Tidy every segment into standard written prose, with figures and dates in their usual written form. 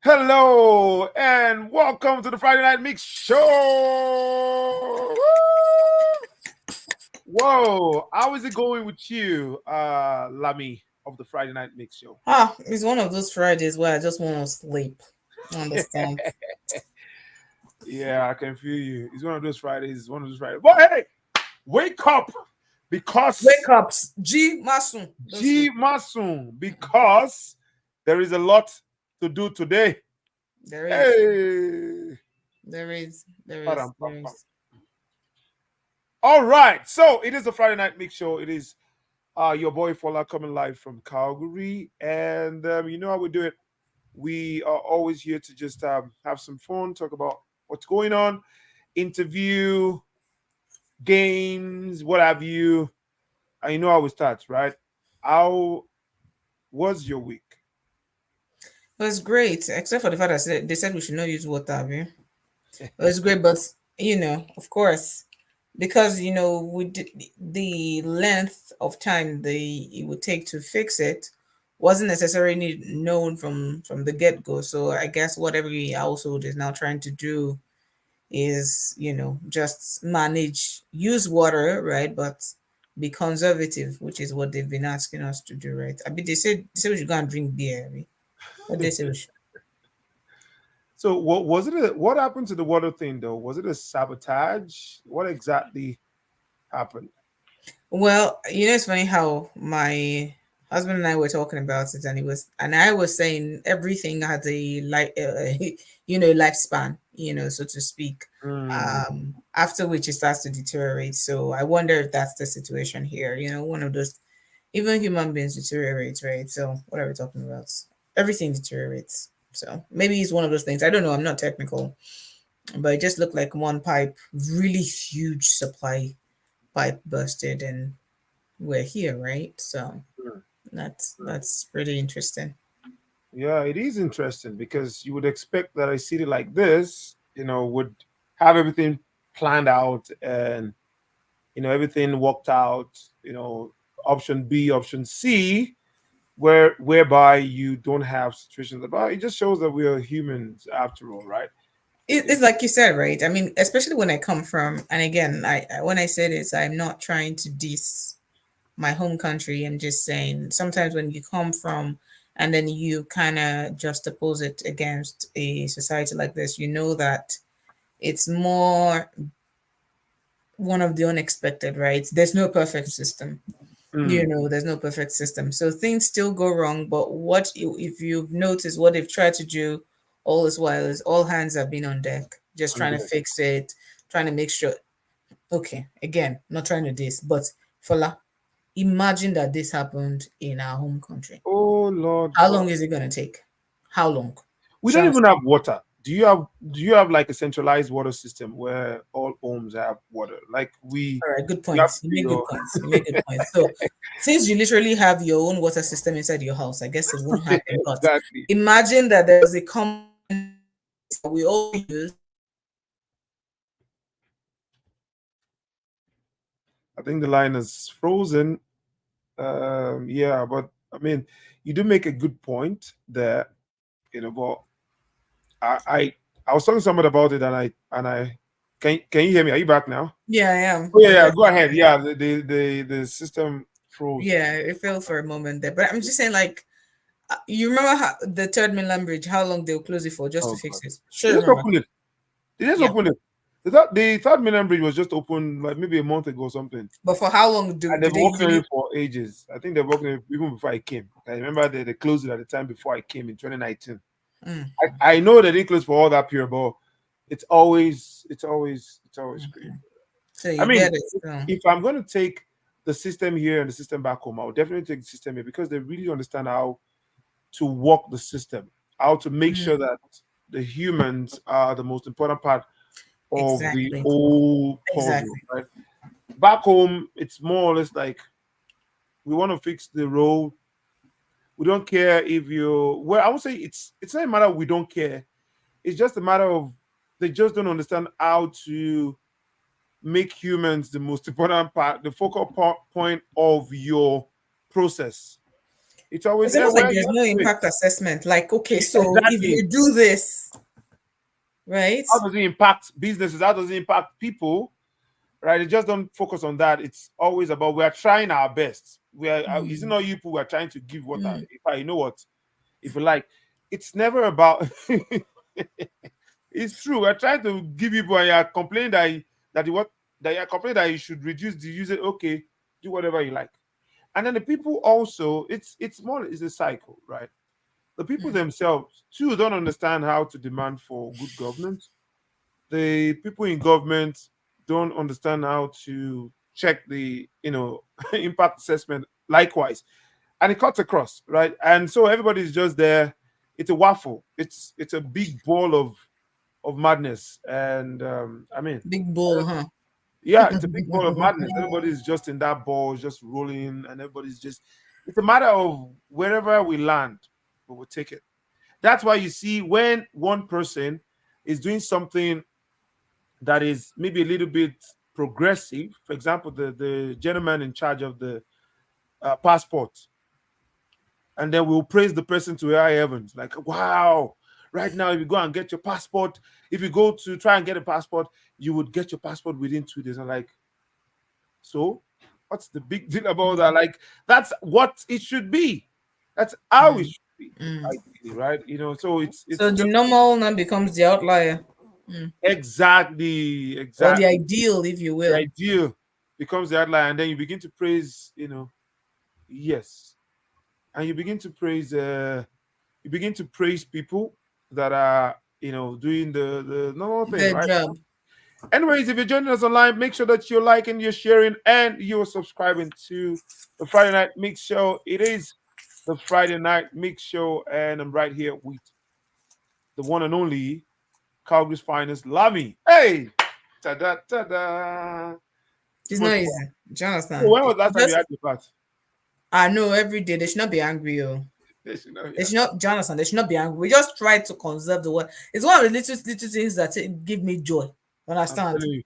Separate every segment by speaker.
Speaker 1: Hello and welcome to the Friday Night Mix Show. Whoa, how is it going with you, Lami of the Friday Night Mix Show?
Speaker 2: It's one of those Fridays where I just want to sleep. Understand?
Speaker 1: Yeah, I can feel you. It's one of those Fridays. It's one of those Fridays. But hey, wake up
Speaker 2: Wake
Speaker 1: because
Speaker 2: ups. G Masun. Don't
Speaker 1: G
Speaker 2: sleep.
Speaker 1: Masun, because there is a lot to do today.
Speaker 2: There is.
Speaker 1: Hey,
Speaker 2: There is. There is.
Speaker 1: param, pam,
Speaker 2: There
Speaker 1: pam.
Speaker 2: is.
Speaker 1: All right, so it is the Friday Night Mix Show. It is your boy Fola coming live from Calgary. And you know how we do it. We are always here to just have some fun, talk about what's going on, interview, games, what have you. And you know how it starts, right? How was your week?
Speaker 2: It was great, except for the fact that they said we should not use water. Abi. It was great, but of course, because the length of time it would take to fix it wasn't necessarily known from the get go. So I guess what every household is now trying to do is just use water, right, but be conservative, which is what they've been asking us to do, right? I mean, they said we should go and drink beer. I mean, what they say we should.
Speaker 1: So what was it? What happened to the water thing though? Was it a sabotage? What exactly happened?
Speaker 2: Well, it's funny how my husband and I were talking about it, and I was saying everything has a lifespan, so to speak.
Speaker 1: Mm,
Speaker 2: After which it starts to deteriorate. So I wonder if that's the situation here. One of those, even human beings deteriorate, right? So what are we talking about? Everything deteriorates. So maybe it's one of those things. I don't know. I'm not technical, but it just looked like one pipe, really huge supply pipe busted, and we're here, right? So
Speaker 1: mm, mm.
Speaker 2: that's pretty interesting.
Speaker 1: Yeah, it is interesting because you would expect that a city like this, would have everything planned out and everything worked out. You know, option B, option C, whereby you don't have situations about. It just shows that we are humans after all, right?
Speaker 2: It's like you said, right? I mean, especially when I come from, and again, when I say this, I'm not trying to diss my home country. I'm just saying sometimes when you come from and then you kind of juxtapose it against a society like this, you know that it's more one of the unexpected, right? There's no perfect system.
Speaker 1: Mm,
Speaker 2: There's no perfect system. So things still go wrong. But if you've noticed, what they've tried to do all this while is all hands have been on deck, just
Speaker 1: and
Speaker 2: trying to
Speaker 1: then-
Speaker 2: fix it, trying to make sure. Okay, again, not trying to this, but Fola, imagine that this happened in our home country.
Speaker 1: oh Lord
Speaker 2: How
Speaker 1: God,
Speaker 2: long is it going to take? How long?
Speaker 1: we don't even
Speaker 2: Trust
Speaker 1: have
Speaker 2: me.
Speaker 1: water. Do you have like a centralized water system where all homes have water? Like
Speaker 2: All right, good
Speaker 1: you have
Speaker 2: points. You
Speaker 1: to
Speaker 2: make good
Speaker 1: your
Speaker 2: points. You make good points. So, since you literally have your own water system inside your house, I guess it won't happen. But
Speaker 1: exactly.
Speaker 2: imagine that there was a common that we all use.
Speaker 1: I think the line is frozen. Yeah, but I mean, you do make a good point there. But I I was talking to somebody about it, and I can you hear me? Are you back now?
Speaker 2: Yeah, I am.
Speaker 1: Oh yeah,
Speaker 2: But
Speaker 1: yeah.
Speaker 2: yes,
Speaker 1: Go ahead. Yeah, the system froze.
Speaker 2: yeah, it failed for a moment there. But I'm just saying, like, you remember how the third mainland bridge, how long they'll close it for just to
Speaker 1: Oh
Speaker 2: fix
Speaker 1: god,
Speaker 2: it?
Speaker 1: they
Speaker 2: Sure,
Speaker 1: just
Speaker 2: remember?
Speaker 1: opened it. They just
Speaker 2: Yeah.
Speaker 1: opened it. The third mainland bridge was just opened like maybe a month ago or something.
Speaker 2: But for how long
Speaker 1: And they've
Speaker 2: do
Speaker 1: been
Speaker 2: they
Speaker 1: working on
Speaker 2: usually?
Speaker 1: it for ages. I think they're working on it even before I came. I remember they closed it at the time before I came in 2019.
Speaker 2: Mm,
Speaker 1: I know they didn't close for all that period, but it's always great.
Speaker 2: okay. So
Speaker 1: I
Speaker 2: you
Speaker 1: mean,
Speaker 2: get it. So.
Speaker 1: if I'm going to take the system here and the system back home, I'll definitely take the system here because they really understand how to work the system, how to make
Speaker 2: Mm,
Speaker 1: sure that the humans are the most important part of the
Speaker 2: exactly.
Speaker 1: whole puzzle,
Speaker 2: Exactly.
Speaker 1: right? Back home, it's more or less like we want to fix the road. We don't care if you. Well, I would say it's not a matter of we don't care. It's just a matter of they just don't understand how to make humans the most important part, the focal point of your process. It's always,
Speaker 2: It's
Speaker 1: yeah,
Speaker 2: almost like
Speaker 1: well, you
Speaker 2: there's
Speaker 1: have
Speaker 2: no
Speaker 1: to do it.
Speaker 2: impact assessment. Like, okay, so if
Speaker 1: Exactly.
Speaker 2: you do this, right?
Speaker 1: How does it impact businesses? How does it impact people? Right? They just don't focus on that. It's always about we are trying our best. We are. It's
Speaker 2: Mm,
Speaker 1: not you people. We are trying to give water.
Speaker 2: mm.
Speaker 1: If I, you know what, if you like, it's never about. It's true. We're trying to give people, and you're complaining that you what that you're complaining that you should reduce the usage. Okay, do whatever you like. And then the people also, it's more, it's a cycle, right? The people themselves too don't understand how to demand for good governance. The people in government don't understand how to check the impact assessment likewise, and it cuts across, right? And so everybody's just there. It's a waffle. It's a big ball of madness. And I mean,
Speaker 2: Big bull, huh?
Speaker 1: yeah, it's a big ball of madness. Everybody's just in that ball, just rolling, and everybody's just. It's a matter of wherever we land, we will take it. That's why you see when one person is doing something that is maybe a little bit progressive. For example, the gentleman in charge of the passport, and then we'll praise the person to high heavens, like, wow, right now, if you go and get your passport, if you go to try and get a passport, you would get your passport within 2 days. I'm like, so what's the big deal about that? Like, that's what it should be. That's how it
Speaker 2: Mm,
Speaker 1: should be,
Speaker 2: mm.
Speaker 1: ideally, right? So it's
Speaker 2: So the
Speaker 1: just
Speaker 2: normal now becomes the outlier, mm.
Speaker 1: exactly,
Speaker 2: Or the
Speaker 1: exactly
Speaker 2: ideal, if you
Speaker 1: the
Speaker 2: will.
Speaker 1: ideal becomes the outline, and then you begin to praise, yes, and you begin to praise people that are doing the normal thing,
Speaker 2: The
Speaker 1: right?
Speaker 2: job.
Speaker 1: Anyways, if you're joining us online, make sure that you're liking, you're sharing, and you're subscribing to the Friday Night Mix Show. It is the Friday Night Mix Show, and I'm right here with the one and only Calgary's finest, Lami. Hey, ta da ta da. Too
Speaker 2: It's
Speaker 1: much
Speaker 2: not
Speaker 1: fun.
Speaker 2: easy. Do you
Speaker 1: So
Speaker 2: understand?
Speaker 1: when was last time you
Speaker 2: Just
Speaker 1: had your bath?
Speaker 2: I know every day they should not be angry. Oh. They
Speaker 1: Yeah.
Speaker 2: should not, Jonathan, they should not be angry. We just try to conserve the word. It's one of the little things that give me joy.
Speaker 1: I'm
Speaker 2: Understand?
Speaker 1: telling you.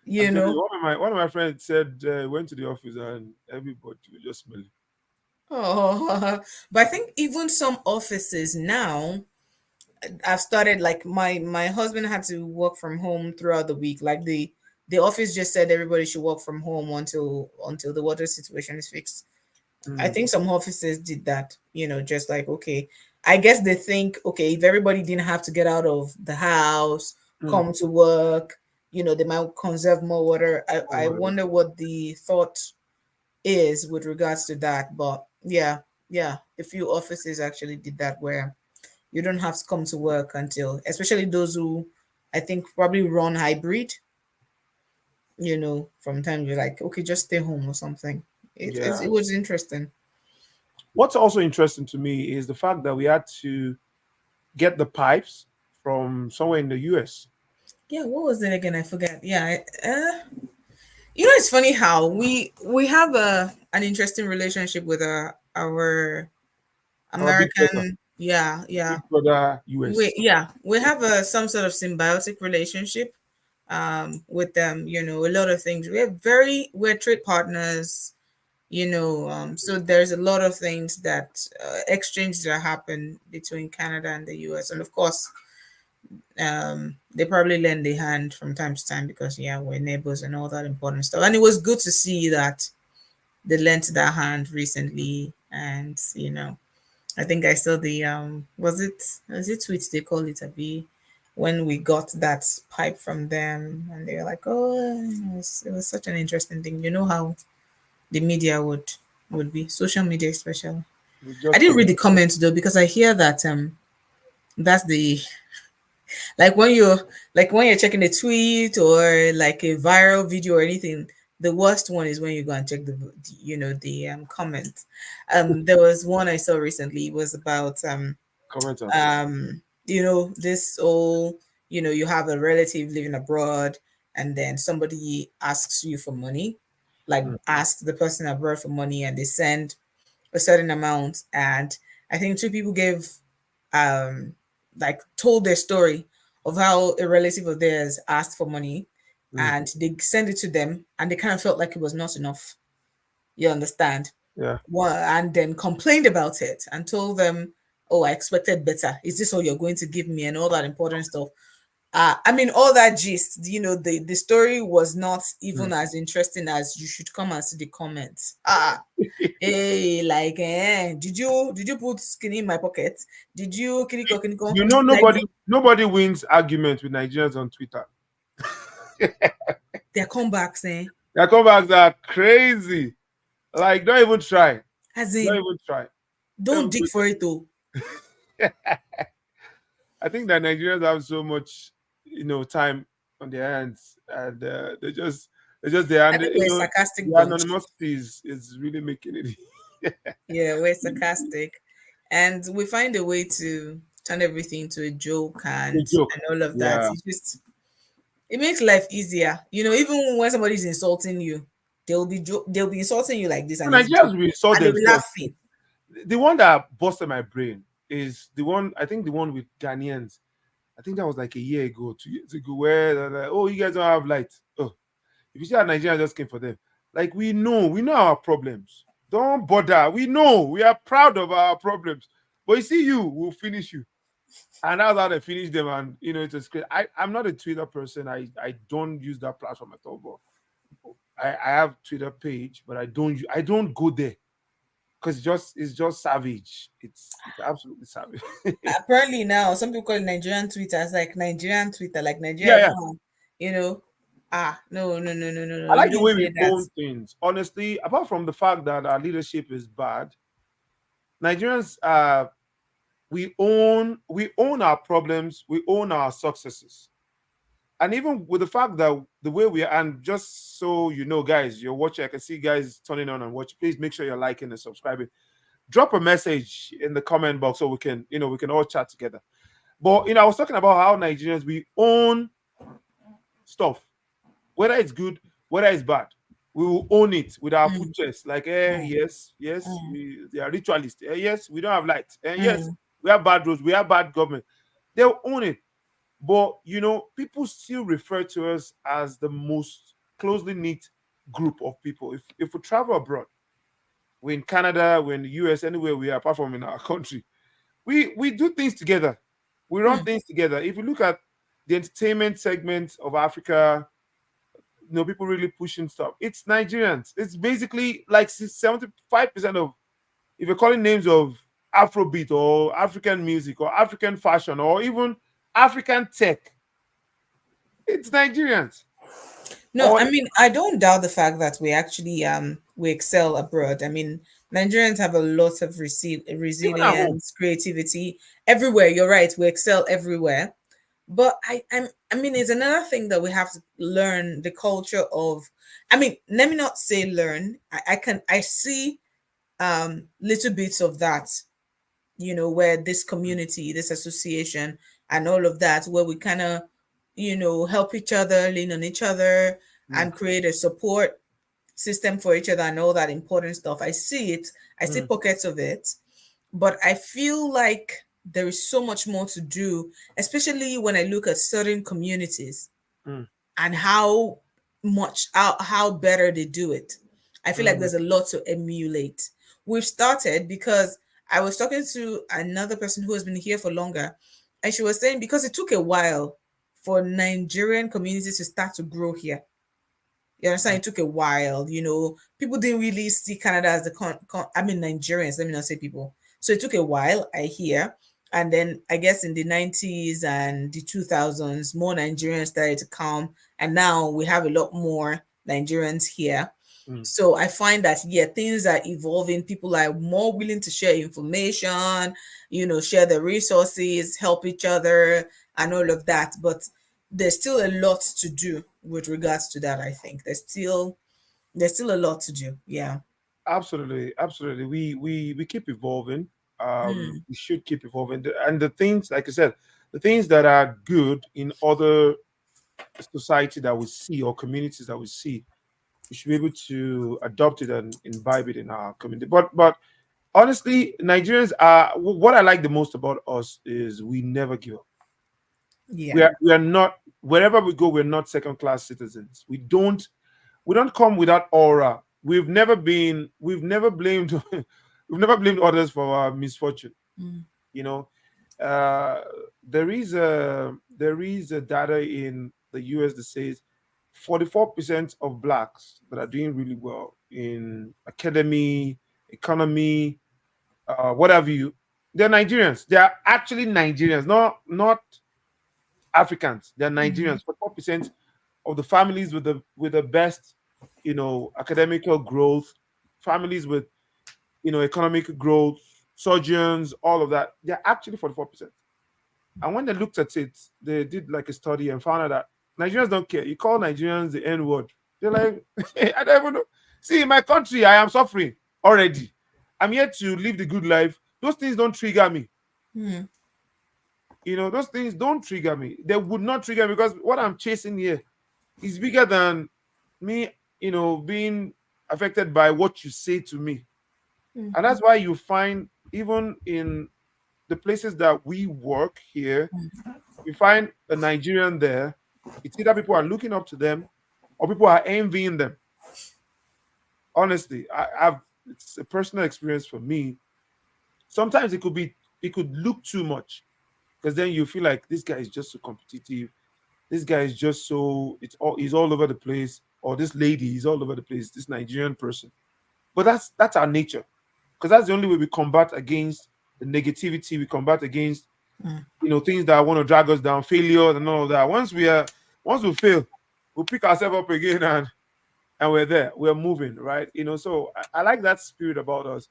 Speaker 1: I'm
Speaker 2: You
Speaker 1: telling you.
Speaker 2: know.
Speaker 1: One of my friends said went to the office and everybody was just smelling.
Speaker 2: Oh, but I think even some offices now I've started like my husband had to work from home throughout the week. Like the office just said everybody should work from home until the water situation is fixed. I
Speaker 1: Mm,
Speaker 2: think some offices did that, just like, okay, I guess they think, okay, if everybody didn't have to get out of the house,
Speaker 1: mm.
Speaker 2: come to work, they might conserve more water. I
Speaker 1: Oh,
Speaker 2: wonder what the thought is with regards to that. But yeah, yeah, a few offices actually did that where you don't have to come to work until, especially those who I think probably run hybrid, from time you're like, okay, just stay home or something.
Speaker 1: yeah.
Speaker 2: It was interesting.
Speaker 1: What's also interesting to me is the fact that we had to get the pipes from somewhere in the US.
Speaker 2: Yeah, what was it again? I forgot. Yeah, it's funny how we have an interesting relationship with our
Speaker 1: Our big brother,
Speaker 2: American. Yeah, yeah.
Speaker 1: big brother US.
Speaker 2: We have a some sort of symbiotic relationship with them. A lot of things. We're trade partners. So there's a lot of things that exchange that happen between Canada and the US, and of course they probably lend a hand from time to time because yeah, we're neighbors and all that important stuff. And it was good to see that they lent that hand recently. And I think I saw the was it tweets they call it a B when we got that pipe from them, and they were like, oh, it was such an interesting thing. You know how the media would be, social media especially.
Speaker 1: We
Speaker 2: I
Speaker 1: just
Speaker 2: didn't
Speaker 1: take
Speaker 2: read the comments though because I hear that that's the like when you're checking a tweet or like a viral video or anything, the worst one is when you go and check the comments. There was one I saw recently. It was about
Speaker 1: commenters.
Speaker 2: this whole, you have a relative living abroad, and then somebody asks you for money, like
Speaker 1: Mm,
Speaker 2: ask the person abroad for money, and they send a certain amount. And I think two people gave um like told their story of how a relative of theirs asked for money,
Speaker 1: mm,
Speaker 2: and they sent it to them, and they kind of felt like it was not enough. You understand?
Speaker 1: Yeah.
Speaker 2: and then complained about it and told them, "Oh, I expected better. Is this all you're going to give me?" and all that important stuff. I mean, all that gist. The story was not
Speaker 1: Mm.
Speaker 2: even as interesting as you should come and see the comments. Hey, like, did you put skin in my pocket? Did you kiniko kiniko?
Speaker 1: You know,
Speaker 2: Like
Speaker 1: nobody wins arguments with Nigerians on Twitter.
Speaker 2: their comebacks, eh?
Speaker 1: Their comebacks are crazy. Like, don't even try.
Speaker 2: As
Speaker 1: Don't
Speaker 2: in,
Speaker 1: even try. Don't
Speaker 2: don't
Speaker 1: even
Speaker 2: dig for it though.
Speaker 1: go- I think that Nigerians have so much, time on their hands, and they just there,
Speaker 2: I
Speaker 1: and
Speaker 2: think we're a sarcastic
Speaker 1: the
Speaker 2: bunch.
Speaker 1: anonymity is really making it.
Speaker 2: Yeah, we're sarcastic, and we find a way to turn everything into a joke
Speaker 1: A joke.
Speaker 2: and all of that.
Speaker 1: Yeah.
Speaker 2: It makes life easier. Even when somebody's insulting you, they'll be insulting you like this,
Speaker 1: So
Speaker 2: and it's joke,
Speaker 1: Nigerians will insult
Speaker 2: and they'll be
Speaker 1: themselves.
Speaker 2: laughing.
Speaker 1: The one that busted my brain is the one, I think, the one with Ghanaians. I think that was like a year ago, 2 years ago, where they're like, "Oh, you guys don't have light." Oh, if you see how Nigeria just came for them, like, we know our problems. Don't bother. We know we are proud of our problems, but you see, we'll finish you. And that's how they finish them. And it's just great. I'm not a Twitter person. I don't use that platform at all. But I have Twitter page, but I don't go there because it's just savage. It's absolutely savage.
Speaker 2: Apparently now, some people call it Nigerian Twitter. It's like Nigerian Twitter, like
Speaker 1: Yeah,
Speaker 2: Nigeria
Speaker 1: yeah.
Speaker 2: don't, you know. No, no, no, no, no, no.
Speaker 1: I
Speaker 2: You
Speaker 1: like the
Speaker 2: don't
Speaker 1: way
Speaker 2: say
Speaker 1: we
Speaker 2: that.
Speaker 1: own things. Honestly, apart from the fact that our leadership is bad, Nigerians, we own our problems, we own our successes. And even with the fact that the way we are, and just so you know, guys, you're watching, I can see guys turning on and watching. Please make sure you're liking and subscribing. Drop a message in the comment box so we can all chat together. But I was talking about how Nigerians, we own stuff, whether it's good, whether it's bad. We will own it with our foot
Speaker 2: Mm,
Speaker 1: chest. Like,
Speaker 2: mm,
Speaker 1: yes, yes,
Speaker 2: mm,
Speaker 1: they are ritualists. Yes, we don't have light. Yes,
Speaker 2: mm.
Speaker 1: we have bad roads, we have bad government. They'll own it. But people still refer to us as the most closely knit group of people. If we travel abroad, we're in Canada, we're in the US, anywhere we are, apart from in our country, we do things together. We run
Speaker 2: Mm.
Speaker 1: things together. If you look at the entertainment segment of Africa, people really pushing stuff. It's Nigerians. It's basically like 75% of, if you're calling names of Afrobeat or African music or African fashion or even African tech, it's Nigerians.
Speaker 2: No,
Speaker 1: Or
Speaker 2: I mean, I don't doubt the fact that we excel abroad. I mean, Nigerians have a lot of
Speaker 1: even at home.
Speaker 2: resilience, creativity everywhere. You're right, we excel everywhere. But I mean, it's another thing that we have to learn the culture of. I mean, let me not say learn. I see little bits of that, where this community, this association, and all of that, where we kind of, help each other, lean on each other,
Speaker 1: Mm,
Speaker 2: and create a support system for each other and all that important stuff. I see it, I see
Speaker 1: mm,
Speaker 2: pockets of it, but I feel like there is so much more to do, especially when I look at certain communities
Speaker 1: mm,
Speaker 2: and how better they do it. I feel like
Speaker 1: mm,
Speaker 2: there's a lot to emulate. We've started because I was talking to another person who has been here for longer, and she was saying because it took a while for Nigerian communities to start to grow here. You understand?
Speaker 1: mm,
Speaker 2: It took a while. People didn't really see Canada as I mean, Nigerians. Let me not say people. So it took a while. I hear, and then I guess in the 90s and the 2000s, more Nigerians started to come, and now we have a lot more Nigerians here.
Speaker 1: mm.
Speaker 2: So I find that yeah, things are evolving. People are more willing to share information, share the resources, help each other, and all of that. But there's still a lot to do with regards to that. I think there's still a lot to do. Yeah.
Speaker 1: Absolutely, absolutely. We keep evolving.
Speaker 2: Mm,
Speaker 1: We should keep evolving. And the things, like I said, the things that are good in other society that we see or communities that we see, we should be able to adopt it and imbibe it in our community. But honestly, Nigerians are, what I like the most about us is we never give up. We
Speaker 2: yeah.
Speaker 1: are we are not, wherever we go, we're not second class citizens. We don't come with that aura. we've never blamed we've never blamed others for our misfortune.
Speaker 2: Mm.
Speaker 1: You know, uh, there is a data in the US that says 44% of blacks that are doing really well in academy, economy, what have you, they're Nigerians. They are actually Nigerians, not Africans. They're
Speaker 2: Mm.
Speaker 1: Nigerians. 44% of the families with the best, academical growth, families with economic growth, surgeons, all of that, they're actually 44%. And when they looked at it, they did like a study and found out that Nigerians don't care. You call Nigerians the N word. They're like, I don't even know. See, in my country, I am suffering already. I'm here to live the good life. Those things don't trigger me.
Speaker 2: Mm.
Speaker 1: Those things don't trigger me. They would not trigger me because what I'm chasing here is bigger than me, being affected by what you say to me. And
Speaker 2: Mm.
Speaker 1: that's why you find, even in the places that we work here, you find a Nigerian there. It's either people are looking up to them or people are envying them. Honestly, it's a personal experience for me. Sometimes it could look too much because then you feel like this guy is just so competitive. This guy is just so he's all over the place, or this lady is all over the place. This Nigerian person, but that's our nature, because that's the only way we combat against the negativity. We combat against
Speaker 2: Mm.
Speaker 1: things that want to drag us down, failures and all of that. Once we fail, we'll pick ourselves up again, and we're there. We're moving, right? So I like that spirit about us.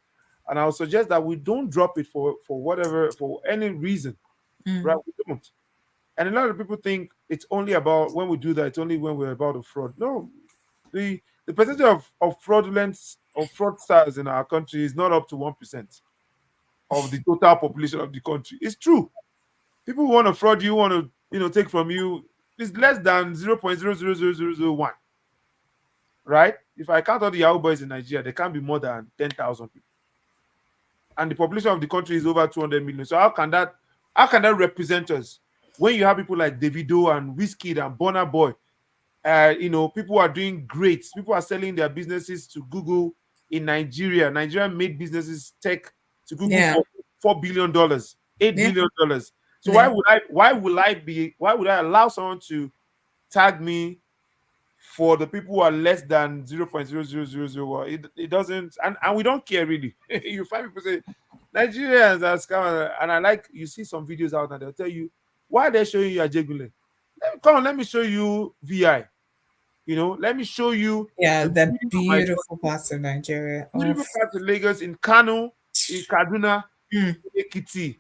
Speaker 1: And I'll suggest that we don't drop it for any reason, right?
Speaker 2: Mm.
Speaker 1: We don't. And a lot of people think it's only about when we do that, it's only when we're about a fraud. No, the percentage of fraudsters in our country is not up to 1% of the total population of the country. It's true. People who want to fraud you, want to take from you, is less than 0.00001, right? If I count all the Yahoo boys in Nigeria, there can't be more than 10,000 people, and the population of the country is over 200 million. So how can that represent us when you have people like Davido and Wizkid and Burna Boy? People are doing great. People are selling their businesses to Google in Nigeria. Nigeria made businesses tech to Google
Speaker 2: Yeah.
Speaker 1: for $4 billion, eight
Speaker 2: Yeah.
Speaker 1: billion dollars. So why
Speaker 2: Yeah.
Speaker 1: would I? Why would I allow someone to tag me for the people who are less than 0.00001? It doesn't, and we don't care really. You find people say Nigerians are scammers, and I like, you see some videos out and they'll tell you why they're showing you Ajegule. Come on, let me show you VI. Let me show you
Speaker 2: Yeah.
Speaker 1: the
Speaker 2: The
Speaker 1: beauty of my
Speaker 2: beautiful
Speaker 1: country.
Speaker 2: parts of Nigeria. Oh.
Speaker 1: Beautiful parts of Lagos, in Kano, in Kaduna,
Speaker 2: Mm.
Speaker 1: in Ekiti.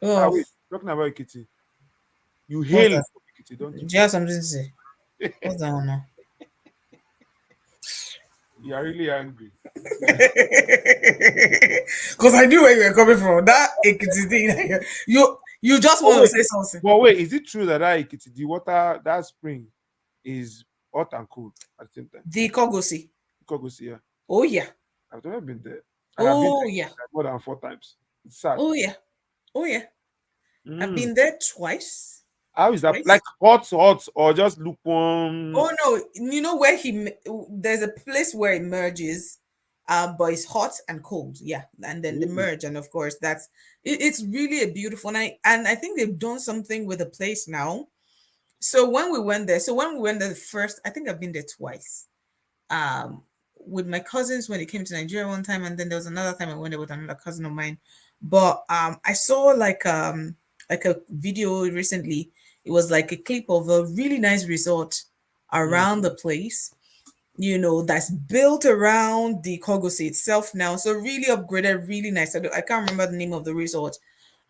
Speaker 1: Ah,
Speaker 2: Oh.
Speaker 1: wait, talking about Ekiti. You
Speaker 2: What's
Speaker 1: hail
Speaker 2: that?
Speaker 1: from Ekiti, don't you?
Speaker 2: Do you have something to say? What's that one now?
Speaker 1: You are really angry.
Speaker 2: Because I knew where you were coming from. That Ekiti thing. You just
Speaker 1: But
Speaker 2: want to
Speaker 1: wait,
Speaker 2: say something.
Speaker 1: is it true that Ekiti, the water, that spring, is hot and cold at the same time?
Speaker 2: The Kogosi.
Speaker 1: Kogosi, yeah.
Speaker 2: Oh yeah.
Speaker 1: I've never been there. And I've been
Speaker 2: Oh
Speaker 1: there
Speaker 2: yeah.
Speaker 1: like more than 4 times. It's sad.
Speaker 2: Oh yeah. Oh yeah. I've
Speaker 1: Mm.
Speaker 2: been there twice.
Speaker 1: How is that? Like
Speaker 2: Twice.
Speaker 1: hot, or just lukewarm?
Speaker 2: Oh no, you know where there's a place where it merges, but it's hot and cold, yeah, and then the
Speaker 1: Really?
Speaker 2: merge, and of course it's really a beautiful night, and I think they've done something with the place now. So when we went there the first, I think I've been there twice, um, with my cousins when they came to Nigeria one time, and then there was another time I went there with another cousin of mine. But I saw like a video recently. It was like a clip of a really nice resort
Speaker 1: Mm.
Speaker 2: around the place, that's built around the Kogosi itself now. So really upgraded, really nice. I can't remember the name of the resort,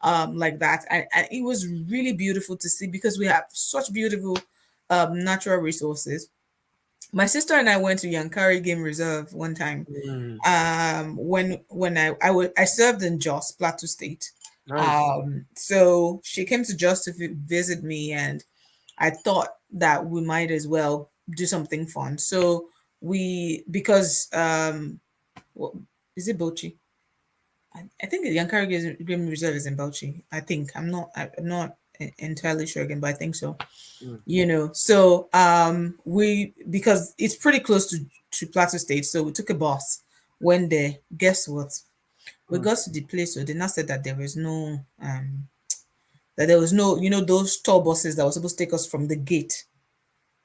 Speaker 2: like that. And it was really beautiful to see because we have such beautiful natural resources. My sister and I went to Yankari Game Reserve one time.
Speaker 1: Mm.
Speaker 2: When I served in Jos, Plateau State.
Speaker 1: Nice.
Speaker 2: So she came to Jos to visit me, and I thought that we might as well do something fun. So we because what, is it Bochi? I think the Yankari Game Reserve is in Bauchi. I think I'm not entirely sure again, but I think so.
Speaker 1: Mm.
Speaker 2: So we, because it's pretty close to Plateau State. So we took a bus, went there. Guess what? We
Speaker 1: Mm.
Speaker 2: got to the place, so they now said that there was no, those tour buses that were supposed to take us from the gate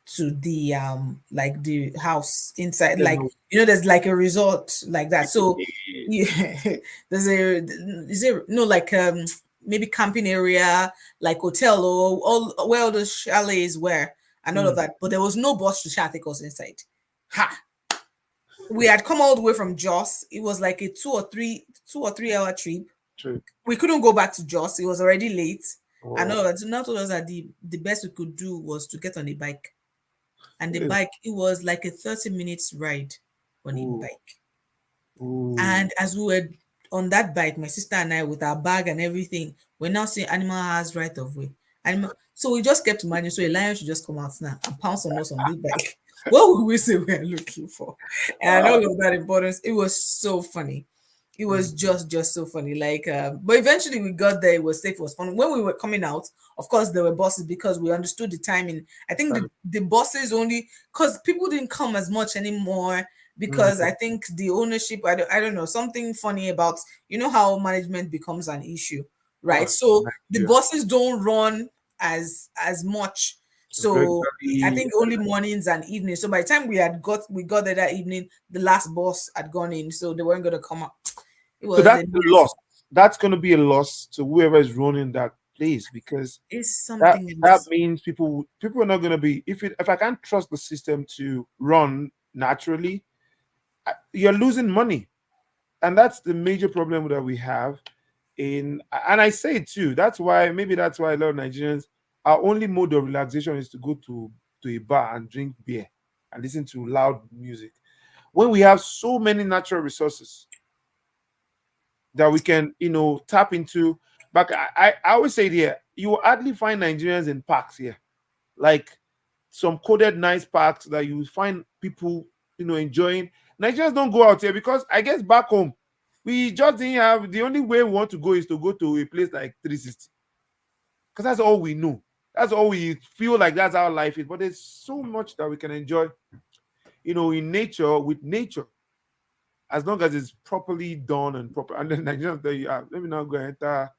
Speaker 2: to the like the house inside,
Speaker 1: Yeah,
Speaker 2: like
Speaker 1: no.
Speaker 2: there's like a resort like that. So yeah, there's a is there no like maybe camping area, like hotel, or all where all those chalets were and all of
Speaker 1: Mm.
Speaker 2: that, but there was no bus to shall take us inside. Ha, we had come all the way from Jos. It was like a 2 or 3 hour trip.
Speaker 1: True.
Speaker 2: We couldn't go back to Jos. It was already late. And all
Speaker 1: Oh,
Speaker 2: of that. So now told us that the best we could do was to get on a bike. And the
Speaker 1: yeah.
Speaker 2: bike, it was like a 30 minutes ride on a
Speaker 1: Ooh.
Speaker 2: bike.
Speaker 1: Ooh.
Speaker 2: And as we were on that bike, my sister and I, with our bag and everything, we're now seeing animal has right of way. Animal. So we just kept imagining, so a lion should just come out now and pounce on us on this bike. What would we say we are looking for? And
Speaker 1: Ah.
Speaker 2: all of that importance. It was so funny. It was
Speaker 1: Mm.
Speaker 2: just so funny. Like, but eventually we got there. It was safe. It was fun. When we were coming out, of course there were buses because we understood the timing. I think the buses only because people didn't come as much anymore because
Speaker 1: Mm.
Speaker 2: I think the ownership, I don't know, something funny about, how management becomes an issue, right?
Speaker 1: Ah,
Speaker 2: So the
Speaker 1: Nigeria.
Speaker 2: buses don't run as much. So I
Speaker 1: Regularly.
Speaker 2: think only mornings and evenings. So by the time we got there that evening, the last bus had gone in, so they weren't gonna come up. It
Speaker 1: So
Speaker 2: was
Speaker 1: that's
Speaker 2: a
Speaker 1: a
Speaker 2: mess.
Speaker 1: loss. That's going to be a loss to whoever is running that place because
Speaker 2: It's
Speaker 1: that
Speaker 2: something
Speaker 1: that
Speaker 2: else.
Speaker 1: means people are not going to be if I can't trust the system to run naturally, you're losing money, and that's the major problem that we have. And I say it too. That's why a lot of Nigerians, our only mode of relaxation is to go to a bar and drink beer and listen to loud music when we have so many natural resources that we can, tap into. But I always say it here, you will hardly find Nigerians in parks here, like some coded nice parks that you will find people, enjoying. Nigerians don't go out here because I guess back home, we just didn't have the only way we want to go is to go to a place like 360 because that's all we know. That's all we feel like that's our life is. But there's so much that we can enjoy, in nature with nature as long as it's properly done and proper. And then Nigerians tell you, let me now go and enter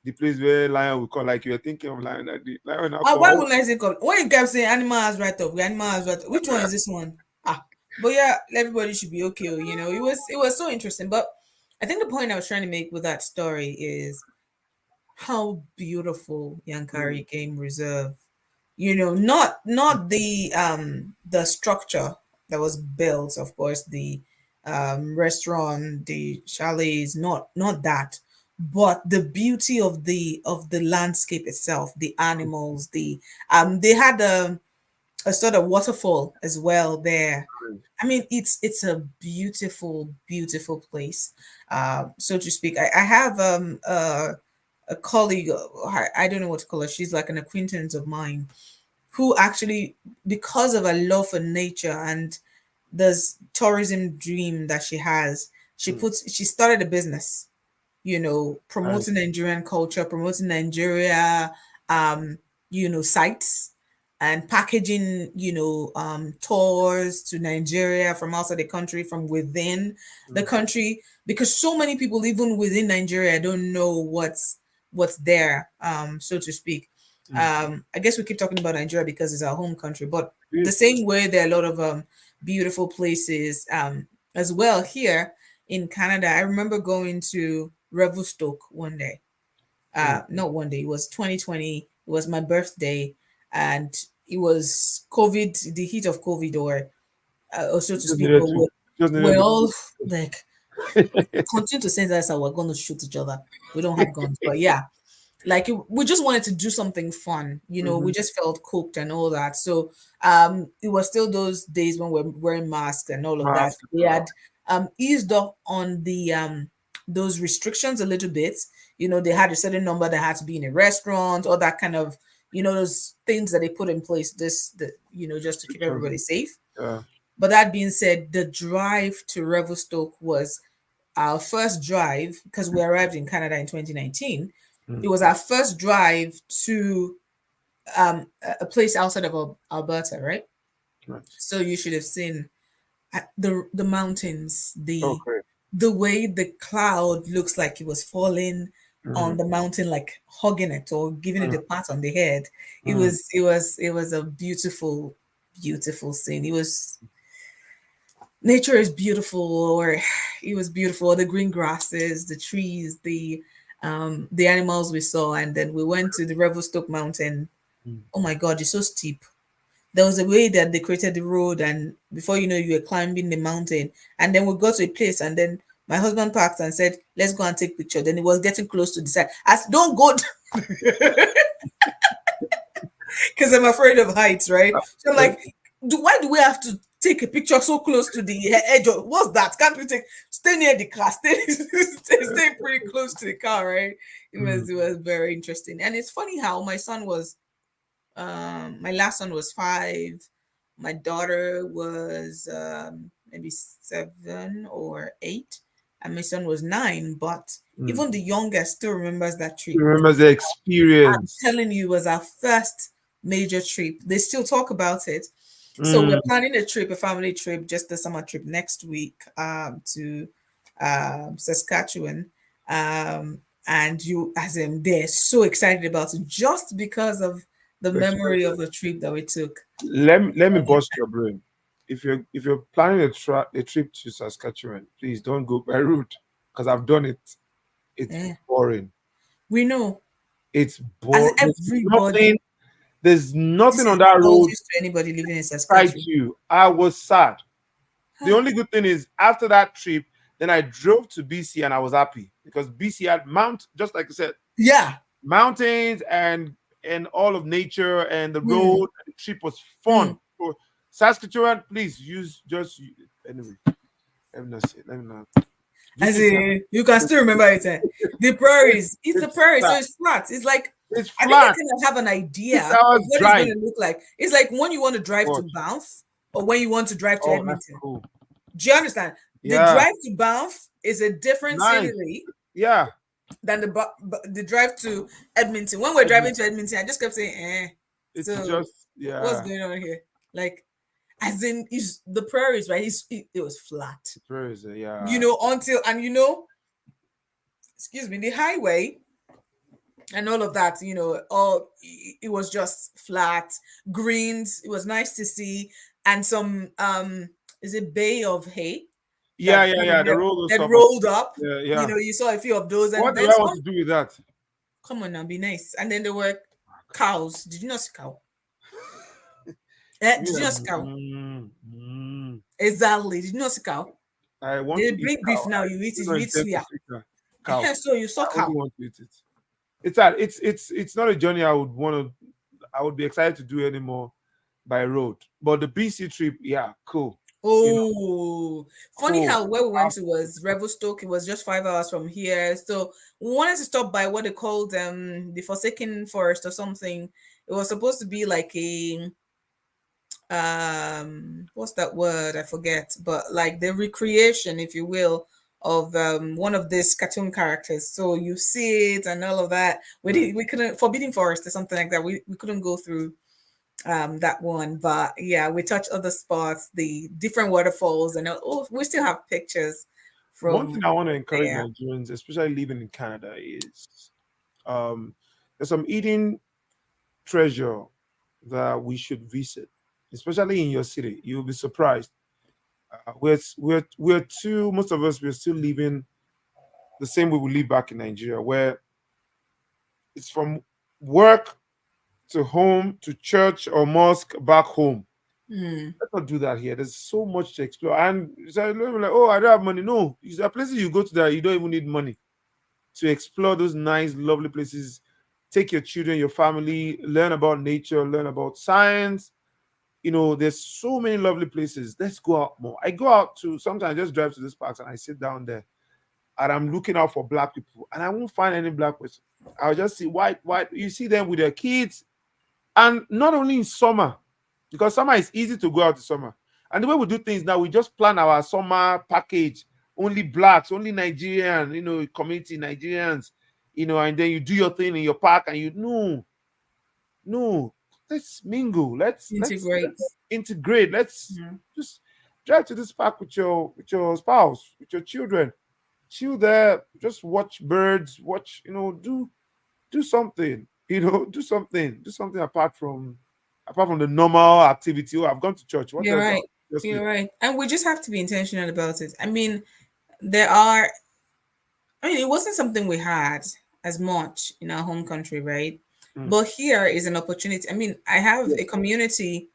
Speaker 1: the place where lion will come. Like you're thinking of lion, that the lion will now come.
Speaker 2: Why
Speaker 1: Oh,
Speaker 2: wouldn't I say come? When you kept saying animal has right of way, animal has right. Which one is this one? Ah, but yeah, everybody should be okay. It was so interesting. But I think the point I was trying to make with that story is how beautiful
Speaker 1: mm,
Speaker 2: Yankari Game Reserve. Not the structure that was built, of course, the restaurant, the chalets, not that, but the beauty of the landscape itself, the animals, they had a sort of waterfall as well there. I mean, it's a beautiful, beautiful place, so to speak. I have a colleague, I don't know what to call her. She's like an acquaintance of mine who actually, because of a love for nature and this tourism dream that she has,
Speaker 1: mm,
Speaker 2: she started a business,
Speaker 1: right,
Speaker 2: promoting Nigerian culture, promoting Nigeria, um, sites and packaging, tours to Nigeria from outside the country, from within the
Speaker 1: mm,
Speaker 2: country, because so many people, even within Nigeria, don't know what's there, so to speak.
Speaker 1: mm.
Speaker 2: I guess we keep talking about Nigeria because it's our home country, but the
Speaker 1: Yes,
Speaker 2: same way there are a lot of beautiful places as well here in Canada. I remember going to Revelstoke one day.
Speaker 1: mm.
Speaker 2: Not one day. It was 2020. It was my birthday, and it was COVID, the heat of COVID, or so
Speaker 1: You
Speaker 2: to
Speaker 1: just
Speaker 2: speak.
Speaker 1: needed
Speaker 2: But
Speaker 1: to, just needed
Speaker 2: we're
Speaker 1: to.
Speaker 2: all like continue to say that we're going to shoot each other. We don't have guns, but yeah, like we just wanted to do something fun, we
Speaker 1: Mhm.
Speaker 2: just felt cooked and all that. So it was still those days when we're wearing masks and all of that.
Speaker 1: Mask.
Speaker 2: We had eased off on the those restrictions a little bit. They had a certain number that had to be in a restaurant, or that kind of, those things that they put in place, just to keep everybody safe.
Speaker 1: Yeah.
Speaker 2: But that being said, the drive to Revelstoke was our first drive, because we arrived in Canada in 2019. It
Speaker 1: Mm.
Speaker 2: was our first drive to a place outside of Alberta, right?
Speaker 1: Right.
Speaker 2: So you should have seen. The mountains,
Speaker 1: Okay.
Speaker 2: the way the cloud looks like it was falling on
Speaker 1: Mm,
Speaker 2: the mountain, like hugging it or giving it
Speaker 1: mm,
Speaker 2: a pat on the head.
Speaker 1: mm,
Speaker 2: It was a beautiful, beautiful scene. It was nature is beautiful, or it was beautiful. The green grasses, the trees, the animals we saw, and then we went to the Revelstoke Mountain.
Speaker 1: mm.
Speaker 2: Oh my God, it's so steep. There was a way that they created the road, and before you know, you were climbing the mountain. And then we got to a place, and then my husband parked and said, "Let's go and take picture." Then it was getting close to the side. I said, "Don't go," because I'm afraid of heights, right? So I'm
Speaker 1: Uh,
Speaker 2: like, why do we have to take a picture so close to the edge of what's that? Can't we take stay near the car, stay pretty close to the car, right?
Speaker 1: mm,
Speaker 2: It was very interesting. And it's funny how my last son was 5, my daughter was maybe 7 or 8, and my son was 9. But
Speaker 1: mm.
Speaker 2: even the youngest still remembers that
Speaker 1: You
Speaker 2: trip.
Speaker 1: remember the experience.
Speaker 2: Telling you, it was our first major trip. They still talk about it. So we're
Speaker 1: Mm.
Speaker 2: planning a trip, a family trip, just a summer trip next week to Saskatchewan. And you, as in, they're so excited about it just because of the
Speaker 1: The
Speaker 2: memory
Speaker 1: experience.
Speaker 2: of the trip that we took.
Speaker 1: Let me bust your brain. If you're planning a trip to Saskatchewan, please don't go by route because I've done it. It's
Speaker 2: Yeah,
Speaker 1: boring.
Speaker 2: we know.
Speaker 1: It's
Speaker 2: As in
Speaker 1: boring. There's
Speaker 2: everybody,
Speaker 1: nothing. There's
Speaker 2: this
Speaker 1: nothing
Speaker 2: is
Speaker 1: on that road
Speaker 2: apologies to anybody living in
Speaker 1: excites
Speaker 2: Saskatchewan.
Speaker 1: you. I was sad. The
Speaker 2: Huh.
Speaker 1: only good thing is after that trip, then I drove to BC and I was happy because BC had just like I said,
Speaker 2: Yeah.
Speaker 1: mountains and all of nature and the
Speaker 2: Hmm.
Speaker 1: road. The trip was
Speaker 2: Hmm.
Speaker 1: fun. So Saskatchewan, please use just anyway. Let me not say. Let me not.
Speaker 2: As
Speaker 1: Visit.
Speaker 2: in, you can still remember it. Eh? The prairies. It's the
Speaker 1: It's
Speaker 2: prairies, so
Speaker 1: flat.
Speaker 2: it's flat. It's like
Speaker 1: It's
Speaker 2: I think I
Speaker 1: flat.
Speaker 2: kind of have an idea
Speaker 1: 6 hours
Speaker 2: of what it's going
Speaker 1: drive.
Speaker 2: to look like. It's like when you want to drive to
Speaker 1: What?
Speaker 2: Banff or when you want to drive to
Speaker 1: Oh, that's
Speaker 2: Edmonton.
Speaker 1: cool.
Speaker 2: Do you understand? The
Speaker 1: Yeah,
Speaker 2: drive to Banff is a different
Speaker 1: nice.
Speaker 2: scenery
Speaker 1: Yeah,
Speaker 2: than the drive to Edmonton. When we're driving to
Speaker 1: Edmonton.
Speaker 2: Edmonton, I just kept saying, "Eh."
Speaker 1: It's
Speaker 2: So
Speaker 1: just
Speaker 2: what's
Speaker 1: yeah.
Speaker 2: going on here? Like, as in, is the prairies right? It was flat,
Speaker 1: It's very
Speaker 2: you
Speaker 1: yeah.
Speaker 2: know, until and excuse me, the highway and all of that, all it was just flat greens. It was nice to see, and some is it bay of hay
Speaker 1: Yeah,
Speaker 2: that
Speaker 1: yeah, yeah. The road was
Speaker 2: that
Speaker 1: up.
Speaker 2: rolled up.
Speaker 1: Yeah, yeah.
Speaker 2: You saw a few of those, and
Speaker 1: What do
Speaker 2: then
Speaker 1: I want
Speaker 2: some.
Speaker 1: to do with that?
Speaker 2: Come on now, be nice. And then there were cows. Did you not see cow? Did you
Speaker 1: Yeah.
Speaker 2: not see cow?
Speaker 1: Mm.
Speaker 2: Exactly. Did you not see cow?
Speaker 1: I want
Speaker 2: They
Speaker 1: to eat
Speaker 2: bring
Speaker 1: cow.
Speaker 2: beef now.
Speaker 1: I
Speaker 2: You eat it.
Speaker 1: do
Speaker 2: You
Speaker 1: not
Speaker 2: eat
Speaker 1: intend to
Speaker 2: suya.
Speaker 1: eat cow.
Speaker 2: So you saw
Speaker 1: I only
Speaker 2: cow.
Speaker 1: want to eat it. It's not a journey I would want to. I would be excited to do anymore by road. But the BC trip, yeah, cool.
Speaker 2: Oh, funny
Speaker 1: Cool.
Speaker 2: how where we went to was Revelstoke. It was just 5 hours from here. So we wanted to stop by what they called the Forsaken Forest or something. It was supposed to be like a what's that word? I forget, but like the recreation, if you will, of one of these cartoon characters. So you see it and all of that.
Speaker 1: Mm.
Speaker 2: We couldn't Forbidden Forest or something like that. We couldn't go through that one, but yeah, we touched other spots, the different waterfalls, and we still have pictures
Speaker 1: One
Speaker 2: from
Speaker 1: thing I want to encourage
Speaker 2: there.
Speaker 1: Nigerians, especially living in Canada, is um, there's some eating treasure that we should visit, especially in your city. You'll be surprised. We're too. Most of us we're still living the same way we live back in Nigeria, where it's from work to home to church or mosque back home.
Speaker 2: Hmm.
Speaker 1: Let's not do that here. There's so much to explore. And so like, oh, I don't have money. No, there are places you go to that you don't even need money to explore those nice, lovely places. Take your children, your family, learn about nature, learn about science. There's so many lovely places. Let's go out more. I go out to sometimes I just drive to this parks and I sit down there and I'm looking out for black people and I won't find any black person. I'll just see white. You see them with their kids, and not only in summer, because summer is easy to go out in summer. And the way we do things now, we just plan our summer package. Only blacks, only Nigerian, community Nigerians, and then you do your thing in your park and no, no, let's mingle. Let's
Speaker 2: Integrate.
Speaker 1: integrate. Let's
Speaker 2: Hmm.
Speaker 1: just. Drive to this park with your spouse, with your children. Chill there, just watch birds, watch, do something, do something apart from the normal activity. Oh, I've gone to church. What
Speaker 2: You're
Speaker 1: else?
Speaker 2: right.
Speaker 1: I'll just
Speaker 2: You're
Speaker 1: sleep.
Speaker 2: right. And we just have to be intentional about it. I mean, there are, I mean, it wasn't something we had as much in our home country, right?
Speaker 1: Mm.
Speaker 2: But here is an opportunity. I mean, I have a
Speaker 1: Yes.
Speaker 2: community,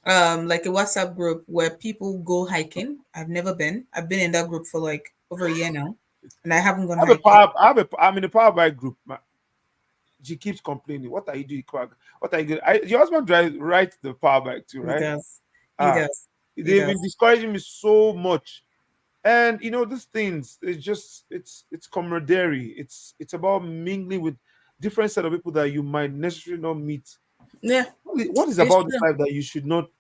Speaker 2: like a WhatsApp group where people go hiking. I've never been. I've been in that group for like over a year now, and I haven't gone
Speaker 1: I have a
Speaker 2: hiking.
Speaker 1: power. I'm in a power bike group. She keeps complaining. What are you doing, Craig? What are you doing? Your husband rides the power bike too,
Speaker 2: He
Speaker 1: right?
Speaker 2: does. He
Speaker 1: Ah,
Speaker 2: does. He
Speaker 1: they've been
Speaker 2: does.
Speaker 1: discouraging me so much. And these things, it's camaraderie. It's about mingling with different set of people that you might necessarily not meet.
Speaker 2: Yeah,
Speaker 1: What is
Speaker 2: it's
Speaker 1: about this
Speaker 2: true.
Speaker 1: life that you should not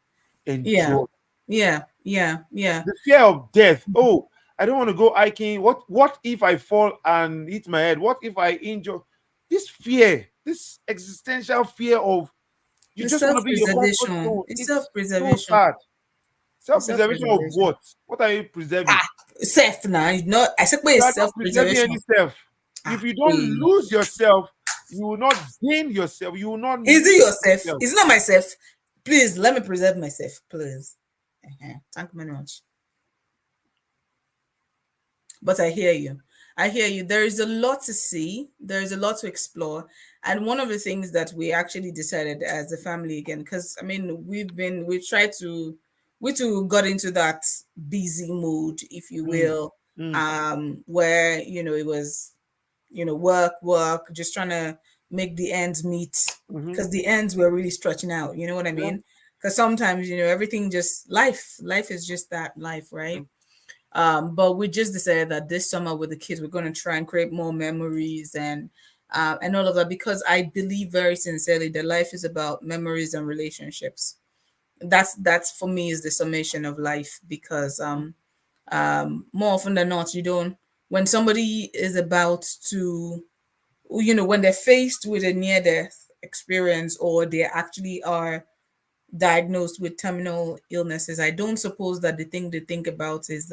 Speaker 2: Yeah,
Speaker 1: enjoy?
Speaker 2: yeah, yeah, yeah.
Speaker 1: The fear of death. Oh, I don't want to go hiking. What if I fall and hit my head? What if I injure? This fear, this existential fear of you
Speaker 2: It's
Speaker 1: just want to be in your comfort
Speaker 2: self-preservation.
Speaker 1: zone.
Speaker 2: It's
Speaker 1: It's so
Speaker 2: self-preservation.
Speaker 1: sad.
Speaker 2: It's
Speaker 1: Self-preservation of
Speaker 2: self-preservation.
Speaker 1: what? What are you preserving?
Speaker 2: Ah, self now. You know, I said,
Speaker 1: You
Speaker 2: it's
Speaker 1: are not preserving
Speaker 2: self-preservation.
Speaker 1: any self. If
Speaker 2: Ah,
Speaker 1: you don't
Speaker 2: wait.
Speaker 1: lose yourself, you will not gain yourself. You will not
Speaker 2: Is
Speaker 1: lose
Speaker 2: it yourself?
Speaker 1: yourself.
Speaker 2: Is it not myself? Please let me preserve myself, please. Thank you very much. But I hear you. I hear you. There is a lot to see. There is a lot to explore. And one of the things that we actually decided as a family again, because I mean, we've tried to, we too got into that busy mood, if you
Speaker 1: Mm,
Speaker 2: will,
Speaker 1: mm,
Speaker 2: where, it was, work, work, just trying to make the ends meet,
Speaker 1: mhm.
Speaker 2: because the ends were really stretching out. You know what I
Speaker 1: Yeah.
Speaker 2: mean? Because sometimes, everything just life is just that life, right?
Speaker 1: Mm,
Speaker 2: But we just decided that this summer with the kids, we're going to try and create more memories and all of that, because I believe very sincerely that life is about memories and relationships. That's for me is the summation of life, because more often than not, you don't, when somebody is about to, when they're faced with a near death experience, or they actually are diagnosed with terminal illnesses, I don't suppose that the thing they think about is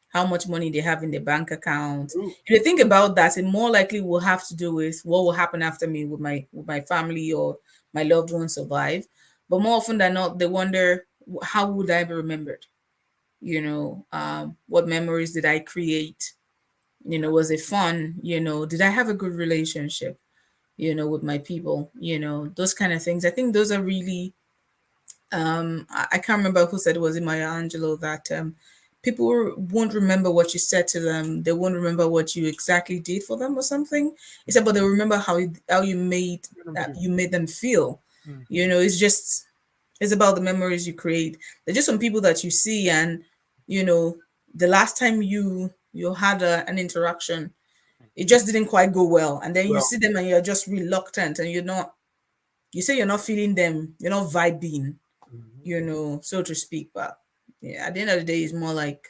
Speaker 2: how much money they have in their bank account.
Speaker 1: true.
Speaker 2: If you think about that, it more likely will have to do with what will happen after me, with my family or my loved ones survive. But more often than not, they wonder, how would I be remembered? What memories did I create? Was it fun? Did I have a good relationship? With my people. Those kind of things. I think those are really, I can't remember who said it, was it Maya Angelou, that people won't remember what you said to them. They won't remember what you exactly did for them or something. He said, but they remember how
Speaker 1: Let them feel.
Speaker 2: you made them feel.
Speaker 1: Mm,
Speaker 2: It's about the memories you create. There's just some people that you see, and you know the last time you had an interaction, it just didn't quite go well, and then you
Speaker 1: well,
Speaker 2: see them and you're just reluctant, and you say you're not feeling them, you're not vibing,
Speaker 1: mhm.
Speaker 2: so to speak. But yeah, at the end of the day, it's more like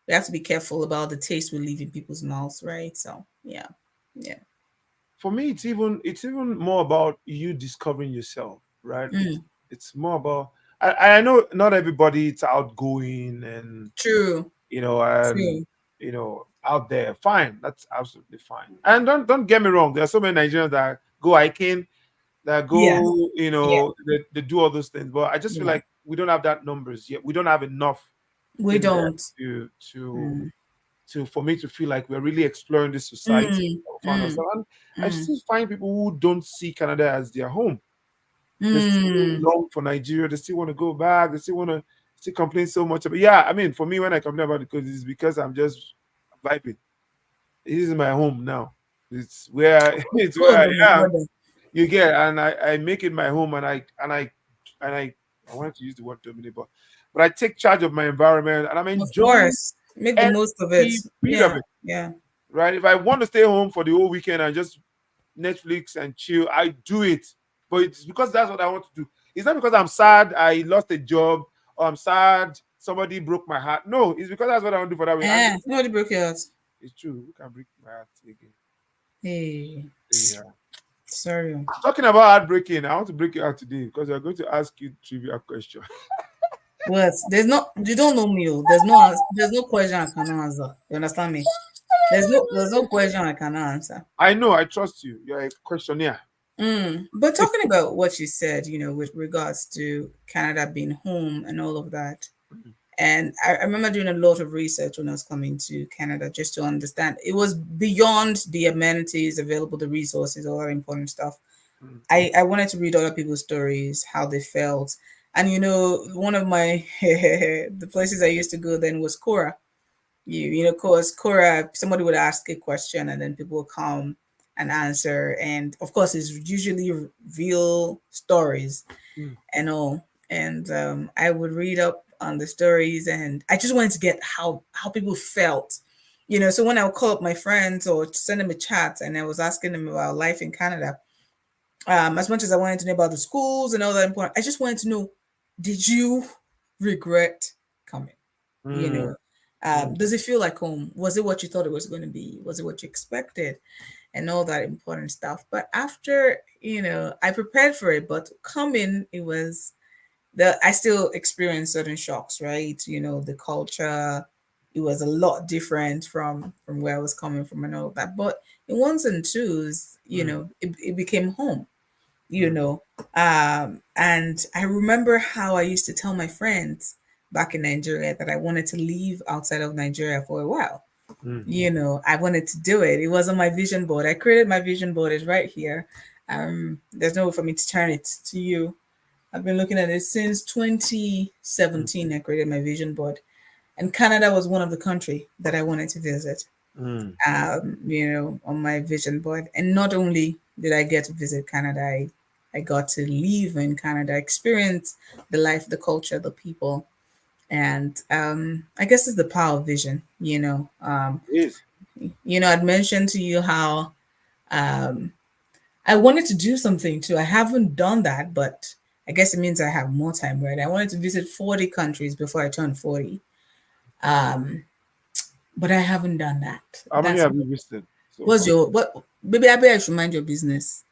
Speaker 2: we have to be careful about the taste we leave in people's mouths, right? So yeah, yeah.
Speaker 1: For me, it's even more about you discovering yourself, right? It's
Speaker 2: Mm,
Speaker 1: it's more about I know not everybody it's outgoing and
Speaker 2: true,
Speaker 1: you know and
Speaker 2: true.
Speaker 1: out there. Fine, that's absolutely fine. And don't get me wrong, there are so many Nigerians that go hiking, that
Speaker 2: Yeah,
Speaker 1: go,
Speaker 2: yeah,
Speaker 1: they do all those things. But I just feel
Speaker 2: yeah.
Speaker 1: like we don't have that numbers yet. We don't have enough
Speaker 2: We
Speaker 1: in there
Speaker 2: don't.
Speaker 1: to to
Speaker 2: Mm,
Speaker 1: to for me to feel like we're really exploring this society
Speaker 2: mm,
Speaker 1: that we found
Speaker 2: mm,
Speaker 1: ourselves. And I
Speaker 2: mm,
Speaker 1: still find people who don't see Canada as their home. They still
Speaker 2: mm.
Speaker 1: long for Nigeria. They still want to go back. They still want to still complain so much about. Yeah, I mean, for me, when I complain about it, because it's because I'm just vibing. This is my home now. It's where it's where
Speaker 2: Hold
Speaker 1: I
Speaker 2: on,
Speaker 1: am.
Speaker 2: hold on.
Speaker 1: You get, and I make it my home, and I wanted to use the word dominate, but I take charge of my environment, and I'm
Speaker 2: Of
Speaker 1: enjoying
Speaker 2: course, make the most of it.
Speaker 1: every bit of
Speaker 2: Yeah,
Speaker 1: it.
Speaker 2: yeah.
Speaker 1: Right? If I want to stay home for the whole weekend and just Netflix and chill, I do it. But it's because that's what I want to do. It's not because I'm sad I lost a job or I'm sad somebody broke my heart. No, it's because that's what I want to do for that week. And
Speaker 2: Somebody broke your heart.
Speaker 1: it's true. Who can break my heart again?
Speaker 2: Hey,
Speaker 1: Yeah.
Speaker 2: sorry.
Speaker 1: Talking about heartbreaking, I want to break it out today because we're going to ask you trivia question.
Speaker 2: What? There's no. You don't know me. Oh. There's no question I cannot answer. You understand me? There's no question I cannot answer.
Speaker 1: I know, I trust you. You're a questionnaire.
Speaker 2: But talking about what you said, with regards to Canada being home and all of that, and I remember doing a lot of research when I was coming to Canada just to understand. It was beyond the amenities available, the resources, all that important stuff.
Speaker 1: Mm,
Speaker 2: I wanted to read other people's stories, how they felt. And one of my the places I used to go then was Cora. Of course, Cora, somebody would ask a question and then people would come and answer. And of course, it's usually real stories
Speaker 1: mm,
Speaker 2: and all. And I would read up on the stories, and I just wanted to get how people felt. So when I would call up my friends or send them a chat, and I was asking them about life in Canada, as much as I wanted to know about the schools and all that important, I just wanted to know, did you regret coming? You
Speaker 1: mm,
Speaker 2: know,
Speaker 1: mm,
Speaker 2: does it feel like home? Was it what you thought it was going to be? Was it what you expected? And all that important stuff. But after, I prepared for it, but coming, it was I still experienced certain shocks, right? The culture, it was a lot different from where I was coming from and all that. But in ones and twos,
Speaker 1: mm,
Speaker 2: it became home, you
Speaker 1: mm,
Speaker 2: know. And I remember how I used to tell my friends back in Nigeria that I wanted to leave outside of Nigeria for a while.
Speaker 1: mm,
Speaker 2: I wanted to do it. It was on my vision board. I created my vision board. It's right here. There's no way for me to turn it to you. I've been looking at it since
Speaker 1: mm,
Speaker 2: 2017. I created my vision board, and Canada was one of the country that I wanted to visit.
Speaker 1: mm,
Speaker 2: On my vision board, and not only did I get to visit Canada, I got to live in Canada, experience the life, the culture, the people, and I guess it's the power of vision.
Speaker 1: yes.
Speaker 2: I'd mentioned to you how um, I wanted to do something too. I haven't done that, but I guess it means I have more time, right? I wanted to visit 40 countries before I turned 40. Um, but I haven't done that.
Speaker 1: How many
Speaker 2: That's
Speaker 1: have you visited so
Speaker 2: what's
Speaker 1: far?
Speaker 2: your what maybe I bet I should mind your business.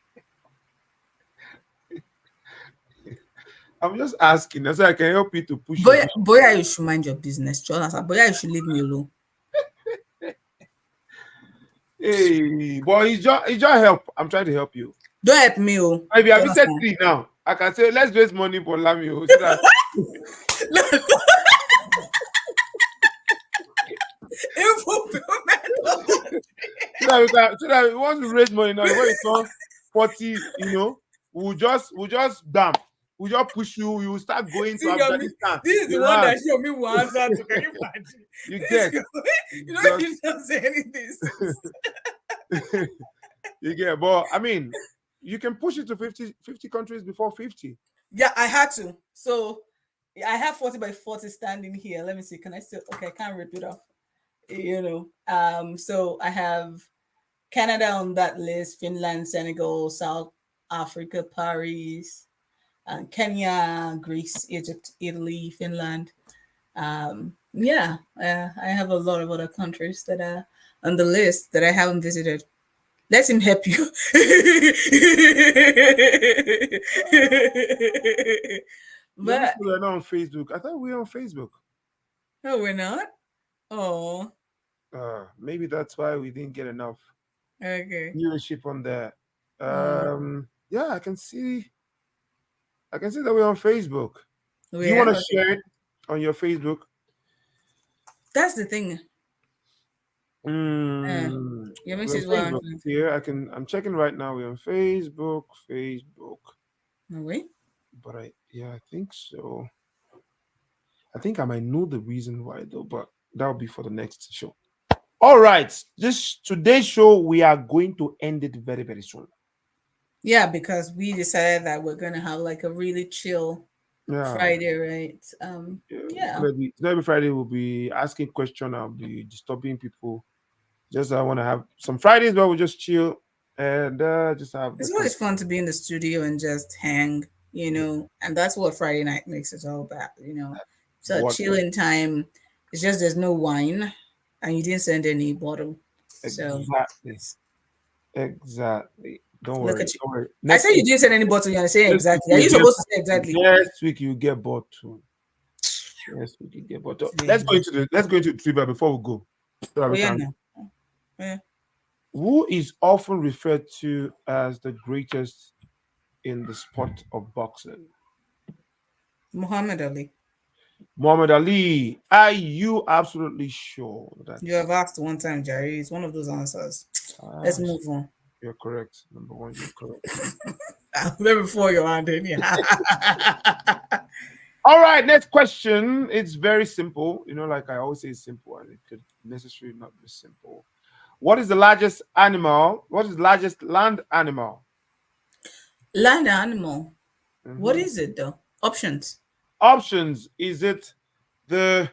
Speaker 1: I'm just asking. That's why I can help you to push your
Speaker 2: Boy
Speaker 1: vision.
Speaker 2: boy you should mind your business, Jonathan. Boy you should leave me alone.
Speaker 1: Hey, boy, it's just help. I'm trying to help you.
Speaker 2: Don't help me, oh
Speaker 1: Maybe I visited
Speaker 2: Jonathan.
Speaker 1: three now. I can say let's raise money for Lami so that
Speaker 2: In fulfillment of
Speaker 1: so that we want to raise money now. When it turns 40, we'll just damn. We'll just push you. You will start going to
Speaker 2: see Yomi.
Speaker 1: Afghanistan,
Speaker 2: This is the one
Speaker 1: Iran.
Speaker 2: that Yomi will answer to. Can you imagine?
Speaker 1: You
Speaker 2: This
Speaker 1: get
Speaker 2: Yomi,
Speaker 1: you
Speaker 2: you know
Speaker 1: just
Speaker 2: he doesn't say anything since.
Speaker 1: you get. But I mean, you can push it to 50 countries before 50.
Speaker 2: Yeah, I had to. So I have 40 by 40 standing here. Let me see. Can I still okay, I can't rip it off. So I have Canada on that list, Finland, Senegal, South Africa, Paris, Kenya, Greece, Egypt, Italy, Finland. Yeah, I have a lot of other countries that are on the list that I haven't visited. Let him help you.
Speaker 1: Yeah, me
Speaker 2: But
Speaker 1: we're not on Facebook. I thought we were on Facebook.
Speaker 2: no, we're not. Oh,
Speaker 1: Maybe that's why we didn't get enough
Speaker 2: okay.
Speaker 1: viewership on there.
Speaker 2: Oh,
Speaker 1: Yeah, I can see that we're on Facebook. Do you
Speaker 2: we
Speaker 1: want
Speaker 2: are.
Speaker 1: to
Speaker 2: Okay.
Speaker 1: share it on your Facebook?
Speaker 2: That's the thing. Uh, your
Speaker 1: We're on
Speaker 2: message one.
Speaker 1: Facebook here. I'm checking right now. We're on Facebook.
Speaker 2: No way.
Speaker 1: But yeah, I think so. I think I might know the reason why though, but that'll be for the next show. All right. This today's show, we are going to end it very, very soon.
Speaker 2: Yeah, because we decided that we're gonna have like a really chill
Speaker 1: Yeah.
Speaker 2: Friday, right?
Speaker 1: Yeah,
Speaker 2: Yeah.
Speaker 1: it's not every Friday we'll be asking question. I'll be disturbing people. Just I want to have some Fridays where we just chill and just have the
Speaker 2: It's always fun to
Speaker 1: conversation.
Speaker 2: be in the studio and just hang, and that's what Friday night makes it all about. So
Speaker 1: What
Speaker 2: chilling time. It's just there's no wine, and you didn't send any bottle. So
Speaker 1: exactly? Exactly. Don't
Speaker 2: look
Speaker 1: worry.
Speaker 2: at you.
Speaker 1: Don't worry.
Speaker 2: I said
Speaker 1: Next
Speaker 2: you
Speaker 1: week,
Speaker 2: didn't send any bottle. You're saying
Speaker 1: next week
Speaker 2: exactly. Are
Speaker 1: you
Speaker 2: you
Speaker 1: get
Speaker 2: supposed to say exactly?
Speaker 1: next week you get bored too. Yes, we did get, but
Speaker 2: See.
Speaker 1: let's go into the trivia before we go, so that
Speaker 2: Oh
Speaker 1: we
Speaker 2: yeah,
Speaker 1: can.
Speaker 2: no. Yeah.
Speaker 1: Who is often referred to as the greatest in the sport of boxing?
Speaker 2: Muhammad Ali.
Speaker 1: Muhammad Ali. Are you absolutely sure
Speaker 2: You
Speaker 1: that's
Speaker 2: have asked one time, Jerry. It's one of those answers. Let's
Speaker 1: ah,
Speaker 2: move on.
Speaker 1: you're correct? Number one, you're correct.
Speaker 2: Let me fall your hand in here.
Speaker 1: All right, next question. It's very simple. Like I always say, it's simple, and it could necessarily not be simple. What is the largest animal? What is the largest land animal?
Speaker 2: Land animal. What
Speaker 1: Mhm.
Speaker 2: is it though? Options.
Speaker 1: Options: the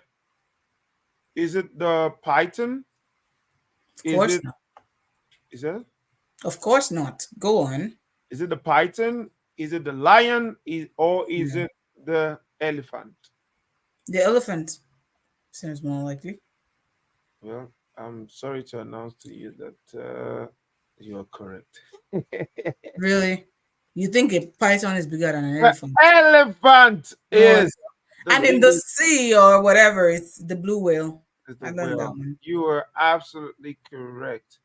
Speaker 1: is it the python?
Speaker 2: Of
Speaker 1: Is
Speaker 2: course
Speaker 1: it
Speaker 2: not.
Speaker 1: is it
Speaker 2: Of course not. Go on.
Speaker 1: is it the python? Is it the lion? Or is
Speaker 2: No.
Speaker 1: it the elephant?
Speaker 2: The elephant seems more likely.
Speaker 1: Well, I'm sorry to announce to you that you are correct.
Speaker 2: Really? You think a python is bigger than an
Speaker 1: The
Speaker 2: elephant?
Speaker 1: elephant
Speaker 2: What?
Speaker 1: is the
Speaker 2: And in the
Speaker 1: biggest.
Speaker 2: sea or whatever, it's the blue whale.
Speaker 1: Is the
Speaker 2: I learned that
Speaker 1: whale.
Speaker 2: one.
Speaker 1: You are absolutely correct.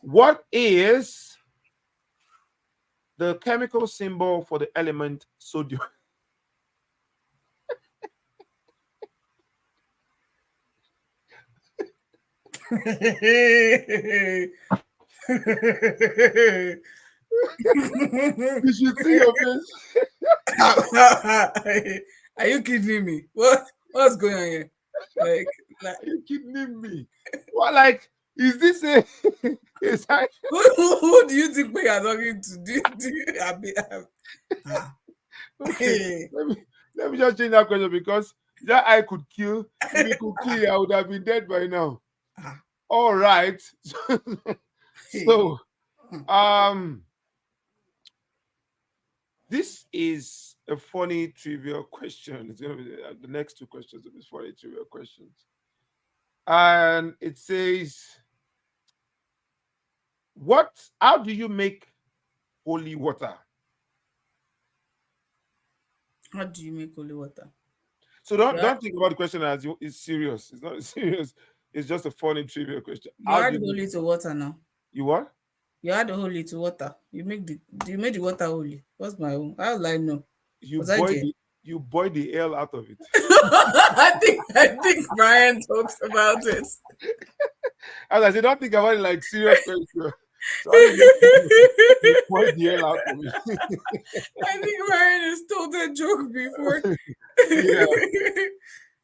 Speaker 1: What is the chemical symbol for the element sodium? You should see your face.
Speaker 2: Are you kidding me? What's going on here? Like, like
Speaker 1: Are you kidding me? What, like, is this a is that
Speaker 2: who do you think we are talking to? Ah,
Speaker 1: okay?
Speaker 2: hey.
Speaker 1: Let me let me just change that question because that I could kill. If it could kill, I would have been dead by now.
Speaker 2: Ah,
Speaker 1: All right.
Speaker 2: hey.
Speaker 1: So, um, this is a funny trivial question. It's gonna be the next two questions will be funny trivial questions, and it says, "What? How do you make holy water?"
Speaker 2: How do you make holy water?
Speaker 1: So don't
Speaker 2: You add,
Speaker 1: don't think about the question as it's serious. It's not serious. It's just a funny trivial question.
Speaker 2: you
Speaker 1: How do
Speaker 2: add
Speaker 1: you make
Speaker 2: holy to water now.
Speaker 1: you what?
Speaker 2: You add the holy to water. You make the water holy. What's my own? How will I know?
Speaker 1: You
Speaker 2: Was I
Speaker 1: boil
Speaker 2: there?
Speaker 1: you boil the hell out of it.
Speaker 2: I think Brian talks about it.
Speaker 1: As I said, don't think about it like serious question. So how do you make you boil the hell out of it?
Speaker 2: I think Brian has told that joke before.
Speaker 1: Yeah.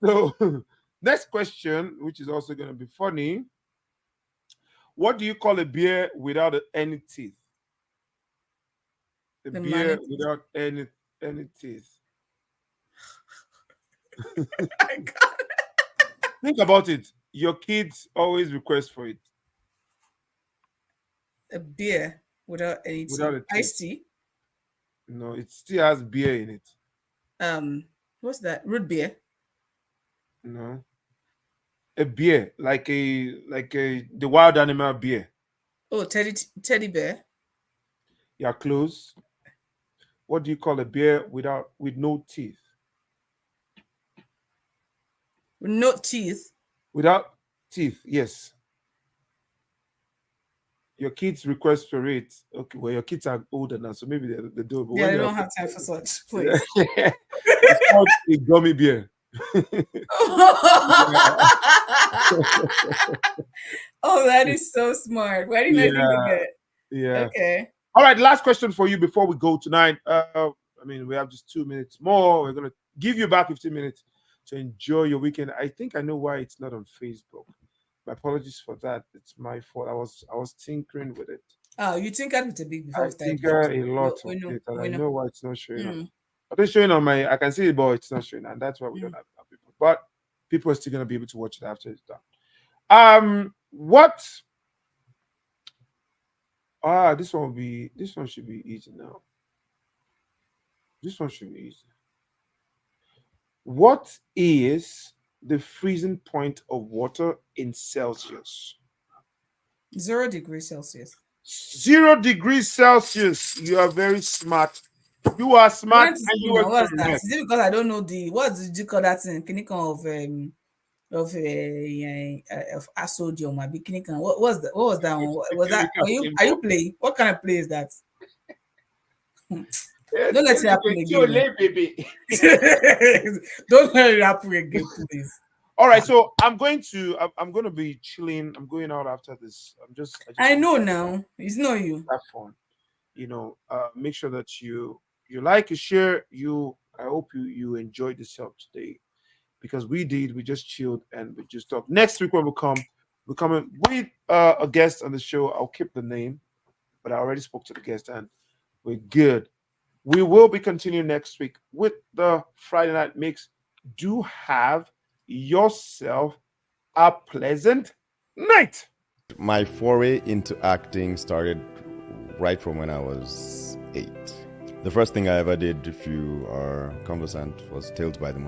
Speaker 1: So next question, which is also gonna be funny. What do you call a beer without any teeth? A
Speaker 2: The
Speaker 1: beer
Speaker 2: manatee.
Speaker 1: without any teeth.
Speaker 2: I got
Speaker 1: Think about it. Your kids always request for it
Speaker 2: a beer without any
Speaker 1: without
Speaker 2: tea.
Speaker 1: a teeth.
Speaker 2: Iced tea.
Speaker 1: No, it still has beer in it.
Speaker 2: Um, what's that? Root beer.
Speaker 1: No, a beer like a the wild animal beer.
Speaker 2: Oh, teddy bear.
Speaker 1: You're close. What do you call a beer with no teeth?
Speaker 2: No teeth.
Speaker 1: Without teeth, yes. Your kids request for it. Okay, well, your kids are older now, so maybe they do. But
Speaker 2: Yeah,
Speaker 1: when
Speaker 2: they
Speaker 1: they are,
Speaker 2: don't have time for such.
Speaker 1: yeah,
Speaker 2: Please.
Speaker 1: it's called a gummy beer. Yeah,
Speaker 2: Oh, that is so smart. Why didn't I think of
Speaker 1: yeah,
Speaker 2: it?
Speaker 1: yeah.
Speaker 2: Okay.
Speaker 1: All right, last question for you before we go tonight. I mean, we have just 2 minutes more. We're gonna give you back 15 minutes to enjoy your weekend. I think I know why it's not on Facebook. My apologies for that. It's my fault. I was tinkering with it.
Speaker 2: Oh, you think I'd with a big before
Speaker 1: I
Speaker 2: we start the show.
Speaker 1: tinker a
Speaker 2: We,
Speaker 1: lot
Speaker 2: we
Speaker 1: of
Speaker 2: know.
Speaker 1: it, and
Speaker 2: We
Speaker 1: I
Speaker 2: know.
Speaker 1: know why it's not showing up.
Speaker 2: Mm,
Speaker 1: But it's showing on my. I can see it, but it's not showing, and that's why we don't
Speaker 2: mm.
Speaker 1: have enough people. But people are still gonna be able to watch it after it's done. What? This one will be. This one should be easy now. This one should be easy. What is the freezing point of water in Celsius?
Speaker 2: 0 degrees Celsius.
Speaker 1: 0 degrees Celsius. You are very smart. You are
Speaker 2: I
Speaker 1: smart
Speaker 2: went to
Speaker 1: and
Speaker 2: school
Speaker 1: you were
Speaker 2: now. What's that?
Speaker 1: correct.
Speaker 2: Is it because I don't know the what's the do you call that thing? Clinical of Asodium, I be clinical. What was that one?
Speaker 1: The
Speaker 2: Was that
Speaker 1: clinical
Speaker 2: are you
Speaker 1: symbol.
Speaker 2: playing? What kind of play is that?
Speaker 1: Yes,
Speaker 2: Don't let it happen again.
Speaker 1: Chole, baby.
Speaker 2: Don't let it happen again, please.
Speaker 1: All right,
Speaker 2: Ah,
Speaker 1: so I'm going to be chilling. I'm going out after this. I just
Speaker 2: I
Speaker 1: want
Speaker 2: know now. It's not you.
Speaker 1: to have fun. Make sure that you like, you share. I hope you enjoyed yourself today because we did. We just chilled and we just talked. Next week when we come, we're coming with a guest on the show. I'll keep the name, but I already spoke to the guest and we're good. We will be continuing next week with the Friday night mix. Do have yourself a pleasant night.
Speaker 3: My foray into acting started right from when I was 8. The first thing I ever did, if you are conversant, was Tales by the